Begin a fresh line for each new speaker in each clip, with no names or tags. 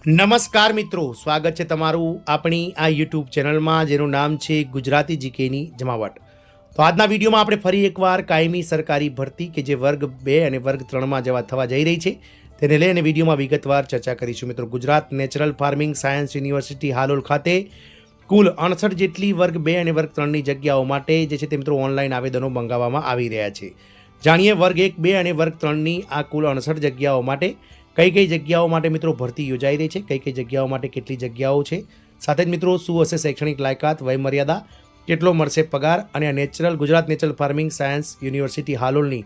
નમસ્કાર મિત્રો, સ્વાગત છે તમારું આપણી આ યુટ્યુબ ચેનલમાં જેનું નામ છે ગુજરાતી જીકેની જમાવટ. તો આજના વિડીયોમાં આપણે ફરી એકવાર કાયમી સરકારી ભરતી કે જે વર્ગ 2 અને વર્ગ 3માં જેવા થવા જઈ રહી છે તેને લઈને વિડીયોમાં વિગતવાર ચર્ચા કરીશું. મિત્રો, Gujarat natural farming science university Halol ખાતે કુલ 68 જેટલી વર્ગ 2 અને વર્ગ 3ની જગ્યાઓ માટે જે છે તે મિત્રો ઓનલાઈન આવેદનો મંગાવવામાં આવી રહ્યા છે. જાણીએ વર્ગ 1, 2 અને વર્ગ 3ની આ કુલ 68 જગ્યાઓ માટે કઈ કઈ જગ્યાઓ માટે મિત્રો ભરતી યોજાઈ રહી છે, કઈ કઈ જગ્યાઓ માટે કેટલી જગ્યાઓ છે, સાથે જ મિત્રો શું હશે શૈક્ષણિક લાયકાત, વયમર્યાદા, કેટલો મળશે પગાર અને આ Gujarat natural farming science university હાલોલની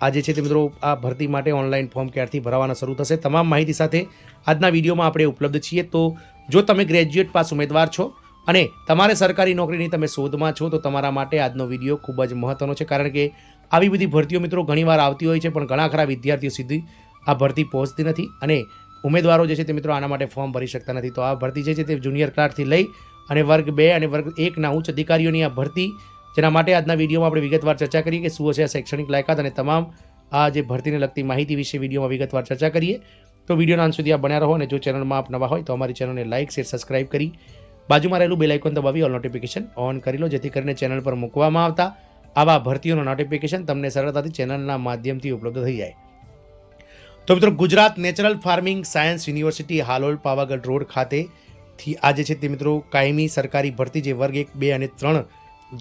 આ જે છે તે મિત્રો આ ભરતી માટે ઓનલાઈન ફોર્મ ક્યારથી ભરવાના શરૂ થશે, તમામ માહિતી સાથે આજના વિડીયોમાં આપણે ઉપલબ્ધ છીએ. તો જો તમે ગ્રેજ્યુએટ પાસ ઉમેદવાર છો અને તમારે સરકારી નોકરીની તમે શોધમાં છો તો તમારા માટે આજનો વિડીયો ખૂબ જ મહત્વનો છે, કારણ કે આવી બધી ભરતીઓ મિત્રો ઘણીવાર આવતી હોય છે પણ ઘણા ખરા વિદ્યાર્થીઓ સુધી આ ભરતી પહોંચતી નથી અને ઉમેદવારો જે છે તે મિત્રો આના માટે ફોર્મ ભરી શકતા નથી. તો આ ભરતી જે છે તે જુનિયર ક્લાર્કથી લઈ અને વર્ગ 2 અને વર્ગ 1ના ઉચ્ચ અધિકારીઓની આ ભરતી, જેના માટે આજના વિડીયોમાં આપણે વિગતવાર ચર્ચા કરીએ કે શું હશે આ શૈક્ષણિક લાયકાત અને તમામ આ જે ભરતીને લગતી માહિતી વિશે વિડીયોમાં વિગતવાર ચર્ચા કરીએ. તો વિડીયોના અંત સુધી આ બન્યા રહો અને જો ચેનલમાં આપ નવા હોય તો અમારી ચેનલને લાઇક, શેર, સબસ્ક્રાઇબ કરી બાજુમાં રહેલું બેલ આઇકોન દબાવી ઓલ નોટિફિકેશન ઓન કરી લો, જેથી કરીને ચેનલ પર મૂકવામાં આવતા આવા ભરતીઓનો નોટિફિકેશન તમને સરળતાથી ચેનલના માધ્યમથી ઉપલબ્ધ થઈ જાય. તો મિત્રો, Gujarat natural farming science university Halol Pavagadh road ખાતેથી આજે છે તે મિત્રો કાયમી સરકારી ભરતી જે વર્ગ 1, 2 અને 3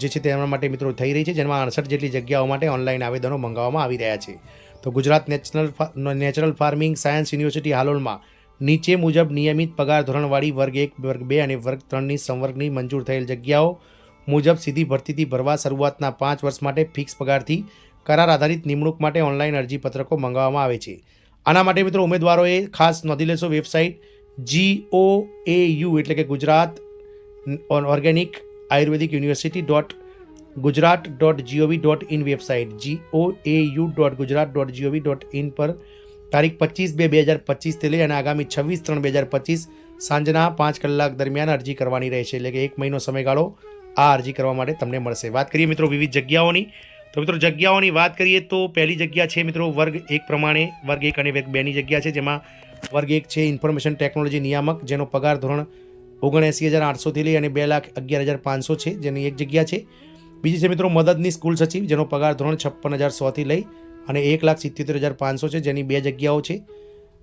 જે છે તેના માટે મિત્રો થઈ રહી છે, જેમાં 68 જેટલી જગ્યાઓ માટે ઓનલાઈન આવેદનો મંગાવવામાં આવી રહ્યા છે. તો Gujarat natural farming science university હાલોલમાં નીચે મુજબ નિયમિત પગાર ધોરણવાળી વર્ગ 1, વર્ગ 2 અને વર્ગ 3ની સંવર્ગની મંજૂર થયેલ જગ્યાઓ મુજબ સીધી ભરતીથી ભરવા શરૂઆતના 5 વર્ષ માટે ફિક્સ પગારથી કરાર આધારિત નિમણૂક માટે ઓનલાઈન અરજીપત્રકો મંગાવવામાં આવે છે. આના માટે મિત્રો ઉમેદવારોએ ખાસ નોંધી લેશો વેબસાઇટ GOAU એટલે કે ગુજરાત ઓર્ગેનિક આયુર્વેદિક યુનિવર્સિટી .ગુજરાત.gov.in વેબસાઇટ goau.gujarat.gov.in પર તારીખ 25/2/2025 લઈ અને આગામી 26/3/2025 સાંજના 5 કલાક દરમિયાન અરજી કરવાની રહેશે, એટલે કે 1 મહિનો સમયગાળો આ અરજી કરવા માટે તમને મળશે. વાત કરીએ મિત્રો વિવિધ જગ્યાઓની, તો મિત્રો જગ્યાઓની વાત કરીએ તો પહેલી જગ્યા છે મિત્રો વર્ગ 1 પ્રમાણે વર્ગ 1 અને વર્ગ 2ની જગ્યા છે, જેમાં વર્ગ 1 છે ઇન્ફોર્મેશન ટેકનોલોજી નિયામક, જેનો પગાર ધોરણ 79,800થી લઈ અને 2,11,500 છે, જેની એક જગ્યા છે. બીજી છે મિત્રો મદદની સ્કૂલ સચિવ, જેનો પગાર ધોરણ 56,100થી લઈ અને 1,77,500 છે, જેની 2 જગ્યાઓ છે.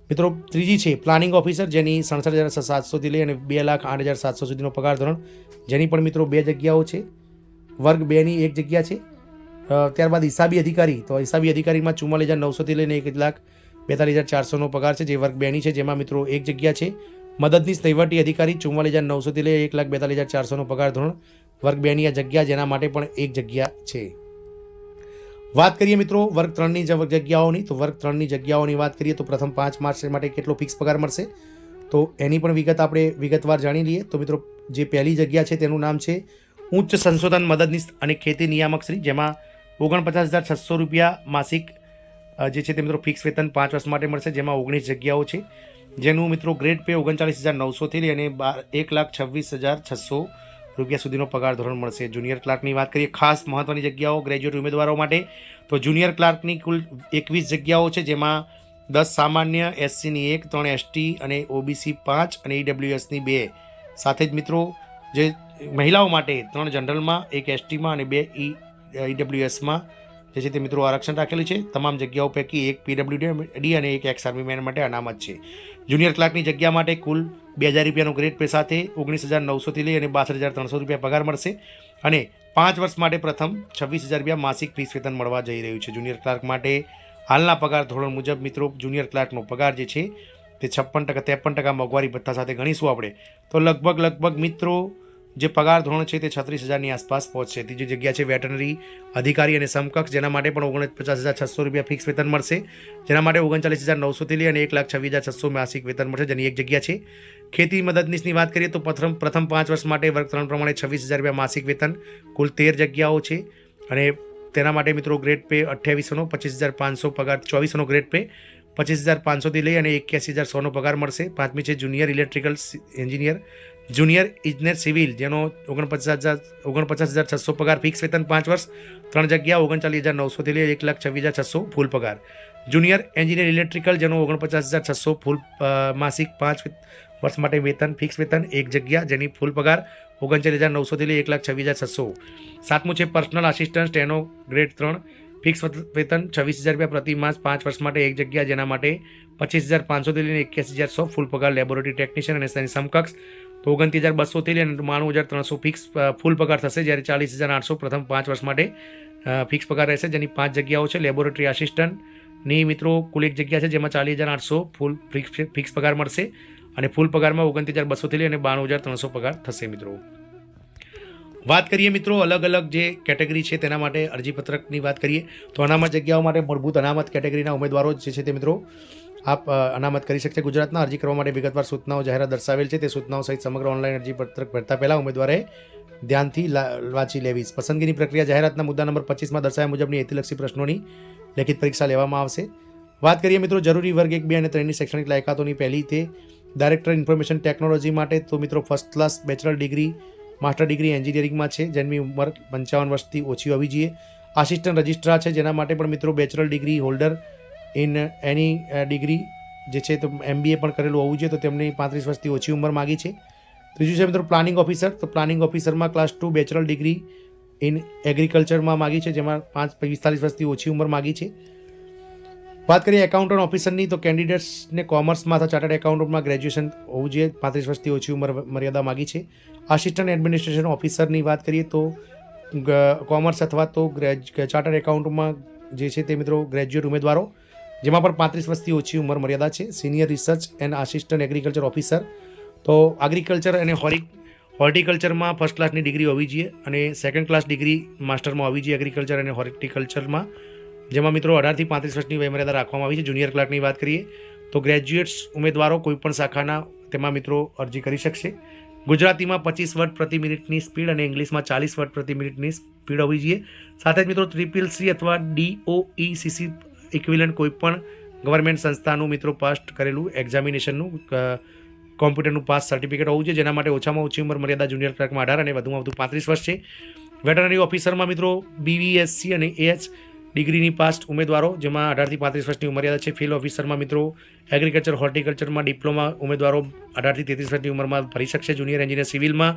મિત્રો ત્રીજી છે પ્લાનિંગ ઓફિસર, જેની 67,700થી લઈ અને 2,08,700 સુધીનો પગાર ધોરણ, જેની પણ મિત્રો 2 જગ્યાઓ છે. વર્ગ 2ની એક જગ્યા છે. ત્યારબાદ હિસાબી અધિકારી, તો હિસાબી અધિકારીમાં 44,900થી લઈને 1,42,400નો પગાર છે, જે વર્ગ 2ની છે, જેમાં મિત્રો એક જગ્યા છે. મદદનીશ વહીવટી અધિકારી 44,900થી લઈ 1,42,400નો પગાર ધોરણ, વર્ગ 2ની આ જગ્યા, જેના માટે પણ એક જગ્યા છે. વાત કરીએ મિત્રો વર્ગ 3ની જગ્યાઓની, તો વર્ગ 3ની જગ્યાઓની વાત કરીએ તો પ્રથમ 5 માર્ચ માટે કેટલો ફિક્સ પગાર મળશે તો એની પણ વિગત આપણે વિગતવાર જાણી લઈએ. તો મિત્રો જે પહેલી જગ્યા છે તેનું નામ છે ઉચ્ચ સંશોધન મદદનીશ અને ખેતી નિયામક શ્રી, જેમાં 49,600 રૂપિયા માસિક જે છે તે મિત્રો ફિક્સ વેતન 5 વર્ષ માટે મળશે, જેમાં 19 જગ્યાઓ છે, જેનું મિત્રો ગ્રેડ પે 39,900થી લઈ અને 1,26,600 રૂપિયા સુધીનો પગાર ધોરણ મળશે. જુનિયર ક્લાર્કની વાત કરીએ, ખાસ મહત્વની જગ્યાઓ ગ્રેજ્યુએટ ઉમેદવારો માટે, તો જુનિયર ક્લાર્કની કુલ 21 જગ્યાઓ છે, જેમાં 10 સામાન્ય, SCની 1, 3 ST અને OBC 5 અને EWSની 2, સાથે જ મિત્રો જે મહિલાઓ માટે 3 જનરલમાં, 1 STમાં અને 2 EWSમાં જે છે તે મિત્રો આરક્ષણ રાખેલું છે. તમામ જગ્યાઓ પૈકી 1 PWD અને 1 એક્સ આર્મી મેન માટે અનામત છે. જુનિયર ક્લાર્કની જગ્યા માટે કુલ 2,000 રૂપિયાનો ગ્રેડ પે સાથે 19,900થી લઈ અને 62,300 રૂપિયા પગાર મળશે અને 5 વર્ષ માટે પ્રથમ 26,000 રૂપિયા માસિક ફીસ વેતન મળવા જઈ રહ્યું છે. જુનિયર ક્લાર્ક માટે હાલના પગાર ધોરણ મુજબ મિત્રો જુનિયર ક્લાર્કનો પગાર જે છે તે 56%, 53% મોંઘવારી ભથ્થા સાથે ગણીશું આપણે તો લગભગ મિત્રો જે પગાર ધોરણ છે તે 36,000ની આસપાસ પહોંચશે. ત્રીજી જગ્યા છે વેટરનરી અધિકારી અને સમકક્ષ, જેના માટે પણ 49,600 રૂપિયા ફિક્સ વેતન મળશે, જેના માટે 39,900થી લઈ અને 1,26,600 માસિક વેતન મળશે, જેની એક જગ્યા છે. ખેતી મદદનીશની વાત કરીએ તો પ્રથમ 5 વર્ષ માટે વર્ગ 3 પ્રમાણે 26,000 રૂપિયા માસિક વેતન, કુલ 13 જગ્યાઓ છે અને તેના માટે મિત્રો ગ્રેડ પે 2800નો 25,500 પગાર, 2400નો ગ્રેડ પે 25,500થી લઈ અને 81,100નો પગાર મળશે. પાંચમી છે જુનિયર ઇલેક્ટ્રિકલ એન્જિનિયર, જુનિયર ઇજનેર સિવિલ, જેનો 49,600 પગાર ફિક્સ વેતન 5 વર્ષ, 3 જગ્યા 39,900થી લઈ 1,26,600 ફૂલ પગાર. જુનિયર એન્જિનિયર ઇલેક્ટ્રિકલ જેનો 49,600 ફૂલ માસિક 5 વર્ષ માટે વેતન ફિક્સ વેતન 1 જગ્યા જેની ફૂલ પગાર 39,900 થી 1,26,600. 7મું છે personal assistant steno grade 3 fix વેતન 26,000 રૂપિયા પ્રતિ માસ 5 વર્ષ માટે 1 જગ્યા જેના માટે 25,500 થી 81,100 ફૂલ પગાર લેબોરેટરી ટેકનિશિયન અને તેની સમકક્ષ તો 29,200 થી 99,300 ફિક્સ ફૂલ પગાર થશે જ્યારે 40,800 પ્રથમ 5 વર્ષ માટે ફિક્સ પગાર રહેશે જેની 5 જગ્યાઓ છે. લેબોરેટરી આસિસ્ટન્ટની મિત્રો કુલ 1 જગ્યા છે જેમાં 40,800 ફૂલ ફિક્સ પગાર મળશે અને ફૂલ પગારમાં 29,200 થી અને 92,300 પગાર થશે. મિત્રો વાત કરીએ મિત્રો અલગ અલગ જે કેટેગરી છે તેના માટે અરજીપત્રકની વાત કરીએ તો અનામત જગ્યાઓ માટે મૂળભૂત અનામત કેટેગરીના ઉમેદવારો જે છે તે મિત્રો આપ અનામત કરી શકશે. ગુજરાતના અરજી કરવા માટે વિગતવાર સૂચનાઓ જાહેરાત દર્શાવેલ છે તે સૂચનાઓ સહિત સમગ્ર ઓનલાઈન અરજીપત્રક ભરતા પહેલાં ઉમેદવારે ધ્યાનથી વાંચી લેવી. પસંદગીની પ્રક્રિયા જાહેરાતના મુદ્દા નંબર 25માં દર્શાવ્યા મુજબની હેતુલક્ષી પ્રશ્નોની લેખિત પરીક્ષા લેવામાં આવશે. વાત કરીએ મિત્રો જરૂરી વર્ગ 1, 2 અને 3ની શૈક્ષણિક લાયકાતોની પહેલી તે ડાયરેક્ટર ઇન્ફોર્મેશન ટેકનોલોજી માટે તો મિત્રો first class bachelor degree master degree એન્જિનિયરિંગમાં છે જેની ઉંમર 55 વર્ષથી ઓછી હોવી જોઈએ. આસિસ્ટન્ટ રજિસ્ટ્રાર છે જેના માટે પણ મિત્રો bachelor degree holder in any degree જે છે તો MBA પણ કરેલું હોવું જોઈએ તો તેમની 35 વર્ષથી ઓછી ઉંમર માગી છે. ત્રીજું છે મિત્રો પ્લાનિંગ ઓફિસર તો પ્લાનિંગ ઓફિસરમાં ક્લાસ 2 બેચલર ડિગ્રી ઇન એગ્રીકલ્ચરમાં માગી છે જેમાં 45 વર્ષથી ઓછી ઉંમર માગી છે. વાત કરીએ એકાઉન્ટન્ટ ઓફિસરની તો કેન્ડિડેટ્સને કોમર્સમાં અથવા ચાર્ટર્ડ એકાઉન્ટન્ટમાં ગ્રેજ્યુએશન હોવું જોઈએ 35 વર્ષથી ઓછી ઉંમર મર્યાદા માગી છે. આસિસ્ટન્ટ એડમિનિસ્ટ્રેશન ઓફિસરની વાત કરીએ તો કોમર્સ અથવા તો ચાર્ટર્ડ એકાઉન્ટમાં જે છે તે મિત્રો ગ્રેજ્યુએટ ઉમેદવારો જેમાં પણ 35 વર્ષથી ઓછી ઉંમર મર્યાદા છે. Senior research and assistant agriculture officer તો એગ્રીકલ્ચર અને હોર્ટિકલ્ચરમાં ફર્સ્ટ ક્લાસની ડિગ્રી હોવી જોઈએ અને સેકન્ડ ક્લાસ ડિગ્રી માસ્ટરમાં હોવી જોઈએ એગ્રીકલ્ચર અને હોર્ટિકલ્ચરમાં જેમાં મિત્રો 18 થી 35 વર્ષની વયમર્યાદા રાખવામાં આવી છે. જુનિયર ક્લાર્કની વાત કરીએ તો ગ્રેજ્યુએટ્સ ઉમેદવારો કોઈપણ શાખાના તેમાં મિત્રો અરજી કરી શકશે. ગુજરાતીમાં 25 વર્ડ પ્રતિ મિનિટની સ્પીડ અને ઇંગ્લિશમાં 40 વર્ડ પ્રતિ મિનિટની સ્પીડ હોવી જોઈએ. સાથે જ મિત્રો CCC અથવા DOECC ઇક્વિવેલન્ટ કોઈપણ ગવર્મેન્ટ સંસ્થાનું મિત્રો પાસ કરેલું એક્ઝામિનેશનનું કોમ્પ્યુટરનું પાસ સર્ટિફિકેટ હોવું જોઈએ જેના માટે ઓછામાં ઓછી ઉંમર મર્યાદા જુનિયર ક્લાર્કમાં 18 અને વધુમાં વધુ 35 વર્ષ છે. વેટરનરી ઓફિસરમાં મિત્રો BVSC અને AH ડિગ્રીની પાસ ઉમેદવારો જેમાં 18 થી 35 વર્ષની મર્યાદા છે. ફિલ્ડ ઓફિસરમાં મિત્રો એગ્રીકલ્ચર હોર્ટિકલ્ચરમાં ડિપ્લોમા ઉમેદવારો 18 થી 33 વર્ષની ઉંમરમાં ભરી શકશે. જુનિયર એન્જિનિયર સિવિલમાં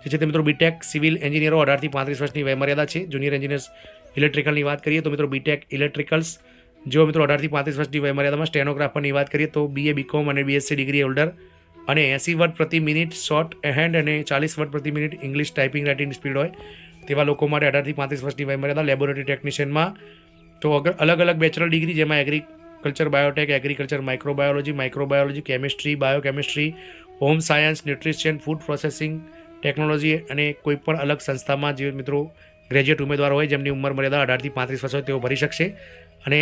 જે છે તે મિત્રો BTech સિવિલ એન્જિનિયરો 18 થી 35 વર્ષની વયમર્યાદા છે. જુનિયર એન્જિનિયર ઇલેક્ટ્રિકલની વાત કરીએ તો મિત્રો BTech ઇલેક્ટ્રિકલ્સ જેઓ મિત્રો 18 થી 35 વર્ષની વયમર્યાદામાં. સ્ટેનોગ્રાફરની વાત કરીએ તો BA BCom અને BSc ડિગ્રી હોલ્ડર અને 80 વર્ડ પ્રતિ મિનિટ શોર્ટ હેન્ડ અને 40 વર્ડ પ્રતિ minute English typing writing speed હોય તેવા લોકો માટે 18 થી 35 વર્ષની વયમર્યાદા. લેબોરેટરી ટેકનિશિયનમાં તો અલગ અલગ બેચલર ડિગ્રી જેમાં agriculture Biotech agriculture microbiology chemistry biochemistry home science nutrition food processing technology અને કોઈપણ અલગ સંસ્થામાં જે મિત્રો ગ્રેજ્યુએટ ઉમેદવાર હોય જેમની ઉંમર મર્યાદા 18 થી 35 વર્ષ હોય તેઓ ભરી શકશે અને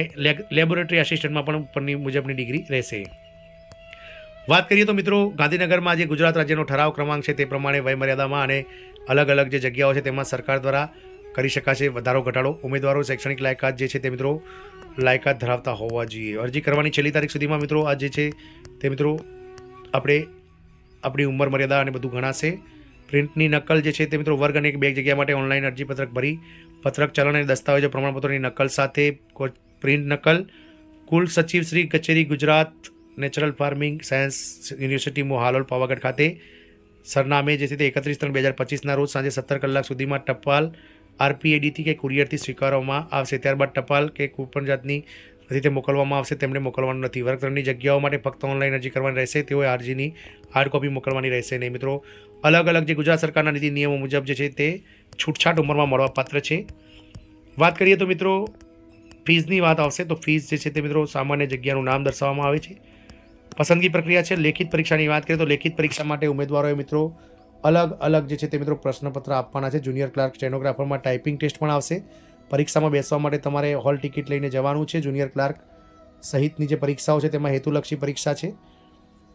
લેબોરેટરી આસિસ્ટન્ટમાં પણ ઉપરની મુજબની ડિગ્રી રહેશે. વાત કરીએ તો મિત્રો ગાંધીનગરમાં જે ગુજરાત રાજ્યનો ઠરાવ ક્રમાંક છે તે પ્રમાણે વયમર્યાદામાં અને અલગ અલગ જે જગ્યાઓ છે તેમાં સરકાર દ્વારા કરી શકાશે વધારો ઘટાડો. ઉમેદવારો શૈક્ષણિક લાયકાત જે છે તે મિત્રો લાયકાત ધરાવતા હોવા જોઈએ. અરજી કરવાની છેલ્લી તારીખ સુધીમાં મિત્રો આ જે છે તે મિત્રો આપણી ઉંમર મર્યાદા અને બધું ગણાશે. પ્રિન્ટની નકલ જે છે તે મિત્રો વર્ગ અને 2 જગ્યા માટે ઓનલાઈન અરજીપત્રક ભરી પત્રક ચલણ અને દસ્તાવેજો પ્રમાણપત્રોની નકલ સાથે પ્રિન્ટ નકલ કુલ સચિવ શ્રી કચેરી Gujarat natural farming science university Halol Pavagadh ખાતે સરનામે જે છે તે 31/3/2025ના રોજ સાંજે 17 કલાક સુધીમાં ટપાલ RPADથી કે કુરિયરથી સ્વીકારવામાં આવશે. ત્યારબાદ ટપાલ કે કોઈપણ જાતની રીતે મોકલવામાં આવશે તેમને મોકલવાનું નથી. વર્ગ 3ની જગ્યાઓ માટે ફક્ત ઓનલાઈન અરજી કરવાની રહેશે. તેઓએ અરજીની હાર્ડ કોપી મોકલવાની રહેશે નહીં. મિત્રો અલગ અલગ જે ગુજરાત સરકારના નીતિ નિયમો મુજબ જે છે તે છૂટછાટ ઉંમરમાં મળવાપાત્ર છે. વાત કરીએ તો મિત્રો ફીઝની વાત આવશે તો ફીઝ જે છે તે મિત્રો સામાન્ય જગ્યાનું નામ દર્શાવવામાં આવે છે. પસંદગી પ્રક્રિયા છે. લેખિત પરીક્ષાની વાત કરીએ તો લેખિત પરીક્ષા માટે ઉમેદવારોએ મિત્રો અલગ જે છે તે મિત્રો પ્રશ્નપત્ર આપવાના છે. જુનિયર ક્લાર્ક સ્ટેનોગ્રાફરમાં ટાઈપિંગ ટેસ્ટ પણ આવશે. પરીક્ષામાં બેસવા માટે તમારે હોલ ટિકિટ લઈને જવાનું છે. જુનિયર ક્લાર્ક સહિતની જે પરીક્ષાઓ છે તેમાં હેતુલક્ષી પરીક્ષા છે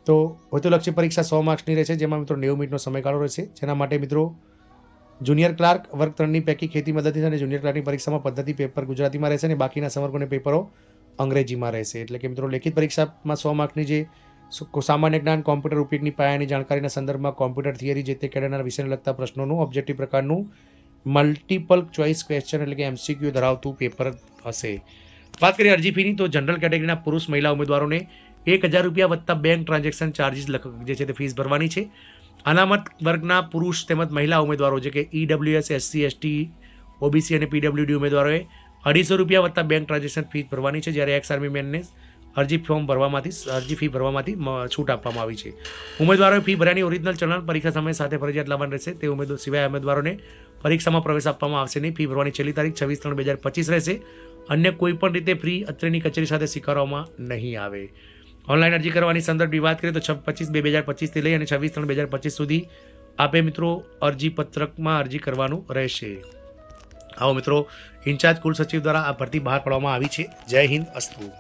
તો હેતુલક્ષી પરીક્ષા 100 માર્ક્સની રહેશે જેમાં મિત્રો 90 મિનિટનો સમયગાળો રહેશે. જેના માટે મિત્રો જુનિયર ક્લાર્ક વર્ગ 3ની પૈકી ખેતી મદદનીશ અને જુનિયર ક્લાર્કની પરીક્ષામાં પદ્ધતિ પેપર ગુજરાતીમાં રહેશે અને બાકીના સમર્પણના પેપરો અંગ્રેજીમાં રહેશે. એટલે કે મિત્રો લેખિત પરીક્ષામાં 100 માર્ક્સની જે સામાન્ય જ્ઞાન કોમ્પ્યુટર ઉપયોગની પાયાની જાણકારીના સંદર્ભમાં કોમ્પ્યુટર થિયરી જે તે કેળવનાર વિષયને લગતા પ્રશ્નોનું ઓબ્જેક્ટિવ પ્રકારનું મલ્ટિપલ ચોઇસ ક્વેશ્ચન એટલે કે MCQ ધરાવતું પેપર હશે. વાત કરીએ અરજી ફીની તો જનરલ કેટેગરીના પુરુષ મહિલા ઉમેદવારોને 1,000 રૂપિયા વત્તા બેંક ટ્રાન્ઝેક્શન ચાર્જિસ જે છે તે ફીસ ભરવાની છે. અનામત વર્ગના પુરુષ તેમજ મહિલા ઉમેદવારો જે કે EWS, SC, ST, OBC અને PWD ઉમેદવારોએ 250 રૂપિયા વત્તા બેંક ટ્રાન્ઝેક્શન ફીસ ભરવાની છે. જ્યારે એક્સ આર્મી મેનને અરજી ફી ભરવામાંથી છૂટ આપવામાં આવી છે. ઉમેદવારોએ ફી ભર્યાની ઓરિજિનલ ચલણ પરીક્ષા સમય સાથે ફરજિયાત લાવવાનું રહેશે. તે સિવાય ઉમેદવારોને પરીક્ષામાં પ્રવેશ આપવામાં આવશે નહીં. ફી ભરવાની છેલ્લી તારીખ 26/3/2025 રહેશે. અન્ય કોઈ પણ રીતે ફી અત્રેની કચેરી સાથે સ્વીકારવામાં નહીં આવે. ઓનલાઈન અરજી કરવાની સંદર્ભની વાત કરીએ તો 25/2/2025 લઈ અને 26/3/2025 સુધી આપે મિત્રો અરજી પત્રકમાં અરજી કરવાનું રહેશે. આવો મિત્રો ઇન્ચાર્જ કુલ સચિવ દ્વારા આ ભરતી બહાર પાડવામાં આવી છે. જય હિન્દ, અસ્તુ.